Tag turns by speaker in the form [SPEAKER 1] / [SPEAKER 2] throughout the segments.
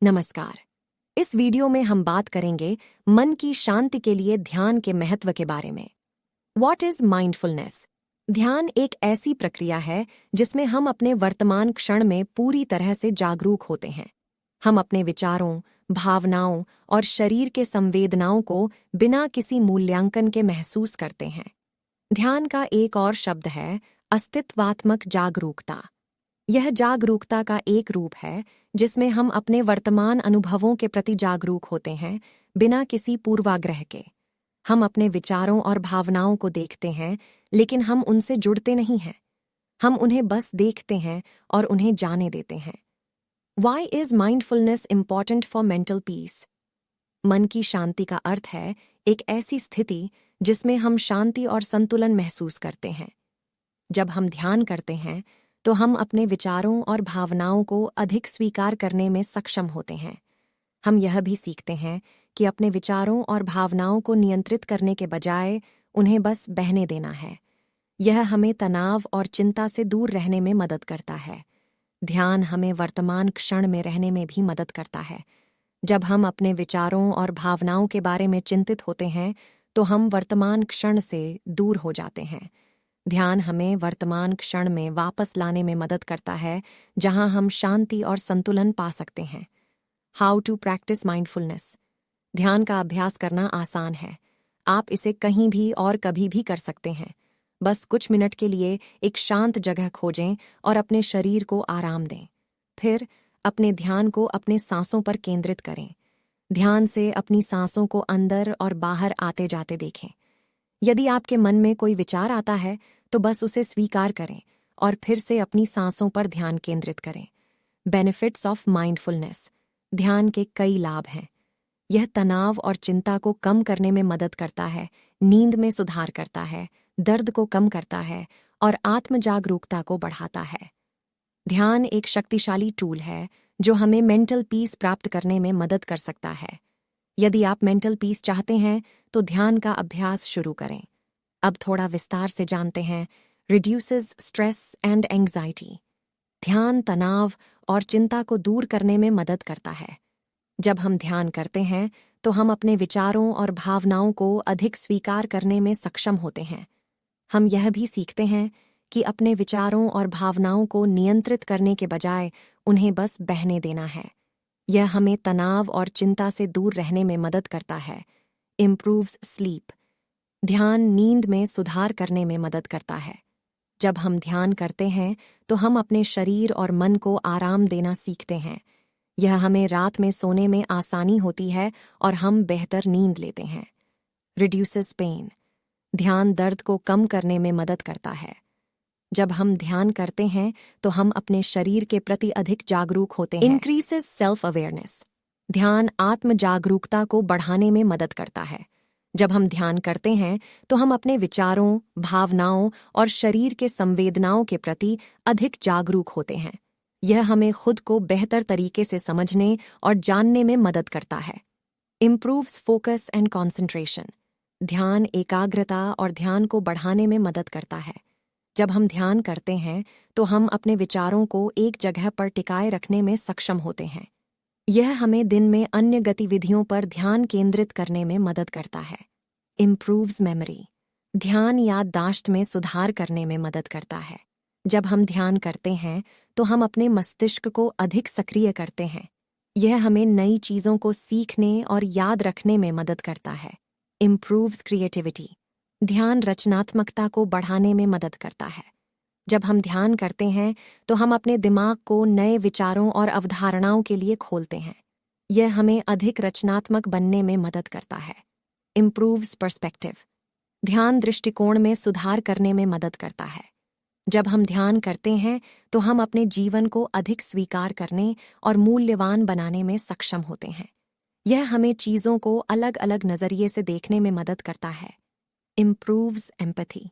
[SPEAKER 1] नमस्कार। इस वीडियो में हम बात करेंगे मन की शांति के लिए ध्यान के महत्व के बारे में। What is mindfulness? ध्यान एक ऐसी प्रक्रिया है जिसमें हम अपने वर्तमान क्षण में पूरी तरह से जागरूक होते हैं। हम अपने विचारों, भावनाओं और शरीर के संवेदनाओं को बिना किसी मूल्यांकन के महसूस करते हैं। ध्यान का एक और शब्द है अस्तित्वात्मक जागरूकता। यह जागरूकता का एक रूप है जिसमें हम अपने वर्तमान अनुभवों के प्रति जागरूक होते हैं, बिना किसी पूर्वाग्रह के। हम अपने विचारों और भावनाओं को देखते हैं, लेकिन हम उनसे जुड़ते नहीं हैं। हम उन्हें बस देखते हैं और उन्हें जाने देते हैं। Why is mindfulness important for mental peace? मन की शांति का अर्थ है एक ऐसी स्थिति जिसमें हम शांति और संतुलन महसूस करते हैं। जब हम ध्यान करते हैं तो हम अपने विचारों और भावनाओं को अधिक स्वीकार करने में सक्षम होते हैं। हम यह भी सीखते हैं कि अपने विचारों और भावनाओं को नियंत्रित करने के बजाय उन्हें बस बहने देना है। यह हमें तनाव और चिंता से दूर रहने में मदद करता है। ध्यान हमें वर्तमान क्षण में रहने में भी मदद करता है। जब हम अपने विचारों और भावनाओं के बारे में चिंतित होते हैं तो हम वर्तमान क्षण से दूर हो जाते हैं। ध्यान हमें वर्तमान क्षण में वापस लाने में मदद करता है, जहां हम शांति और संतुलन पा सकते हैं। How to practice mindfulness? ध्यान का अभ्यास करना आसान है। आप इसे कहीं भी और कभी भी कर सकते हैं। बस कुछ मिनट के लिए एक शांत जगह खोजें और अपने शरीर को आराम दें। फिर अपने ध्यान को अपने सांसों पर केंद्रित करें। ध्यान से अपनी सांसों को अंदर और बाहर आते जाते देखें। यदि आपके मन में कोई विचार आता है तो बस उसे स्वीकार करें और फिर से अपनी सांसों पर ध्यान केंद्रित करें। Benefits of mindfulness. ध्यान के कई लाभ हैं। यह तनाव और चिंता को कम करने में मदद करता है, नींद में सुधार करता है, दर्द को कम करता है और आत्म जागरूकता को बढ़ाता है। ध्यान एक शक्तिशाली टूल है जो हमें मेंटल पीस प्राप्त करने में मदद कर सकता है। यदि आप मेंटल पीस चाहते हैं तो ध्यान का अभ्यास शुरू करें। अब थोड़ा विस्तार से जानते हैं रिड्यूसेस स्ट्रेस एंड एंग्जाइटी। ध्यान तनाव और चिंता को दूर करने में मदद करता है। जब हम ध्यान करते हैं तो हम अपने विचारों और भावनाओं को अधिक स्वीकार करने में सक्षम होते हैं। हम यह भी सीखते हैं कि अपने विचारों और भावनाओं को नियंत्रित करने के बजाय उन्हें बस बहने देना है। यह हमें तनाव और चिंता से दूर रहने में मदद करता है। Improves sleep. ध्यान नींद में सुधार करने में मदद करता है। जब हम ध्यान करते हैं तो हम अपने शरीर और मन को आराम देना सीखते हैं। यह हमें रात में सोने में आसानी होती है और हम बेहतर नींद लेते हैं। Reduces pain. ध्यान दर्द को कम करने में मदद करता है। जब हम ध्यान करते हैं तो हम अपने शरीर के प्रति अधिक जागरूक होते हैं। इंक्रीसेस सेल्फ अवेयरनेस। ध्यान आत्म जागरूकता को बढ़ाने में मदद करता है। जब हम ध्यान करते हैं तो हम अपने विचारों, भावनाओं और शरीर के संवेदनाओं के प्रति अधिक जागरूक होते हैं। यह हमें खुद को बेहतर तरीके से समझने और जानने में मदद करता है। Improves focus and concentration. ध्यान एकाग्रता और ध्यान को बढ़ाने में मदद करता है। जब हम ध्यान करते हैं तो हम अपने विचारों को एक जगह पर टिकाए रखने में सक्षम होते हैं। यह हमें दिन में अन्य गतिविधियों पर ध्यान केंद्रित करने में मदद करता है। Improves memory. ध्यान याददाश्त में सुधार करने में मदद करता है। जब हम ध्यान करते हैं तो हम अपने मस्तिष्क को अधिक सक्रिय करते हैं। यह हमें नई चीज़ों को सीखने और याद रखने में मदद करता है। Improves creativity. ध्यान रचनात्मकता को बढ़ाने में मदद करता है। जब हम ध्यान करते हैं तो हम अपने दिमाग को नए विचारों और अवधारणाओं के लिए खोलते हैं। यह हमें अधिक रचनात्मक बनने में मदद करता है। Improves perspective. ध्यान दृष्टिकोण में सुधार करने में मदद करता है। जब हम ध्यान करते हैं तो हम अपने जीवन को अधिक स्वीकार करने और मूल्यवान बनाने में सक्षम होते हैं। यह हमें चीज़ों को अलग अलग नज़रिए से देखने में मदद करता है। Improves empathy.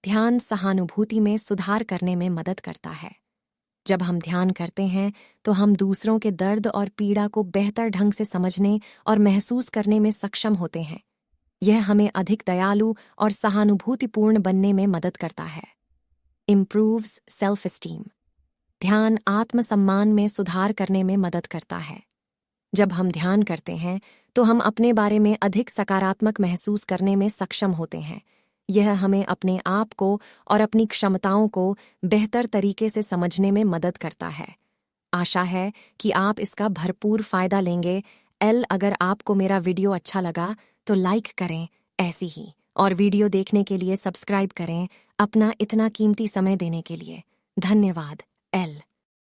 [SPEAKER 1] ध्यान सहानुभूति में सुधार करने में मदद करता है। जब हम ध्यान करते हैं तो हम दूसरों के दर्द और पीड़ा को बेहतर ढंग से समझने और महसूस करने में सक्षम होते हैं। यह हमें अधिक दयालु और सहानुभूतिपूर्ण बनने में मदद करता है। Improves self esteem. ध्यान आत्मसम्मान में सुधार करने में मदद करता है। जब हम ध्यान करते हैं तो हम अपने बारे में अधिक सकारात्मक महसूस करने में सक्षम होते हैं। यह हमें अपने आप को और अपनी क्षमताओं को बेहतर तरीके से समझने में मदद करता है। आशा है कि आप इसका भरपूर फायदा लेंगे। अगर आपको मेरा वीडियो अच्छा लगा तो लाइक करें ऐसी ही, और वीडियो देखने के लिए सब्सक्राइब करें। अपना इतना कीमती समय देने के लिए धन्यवाद।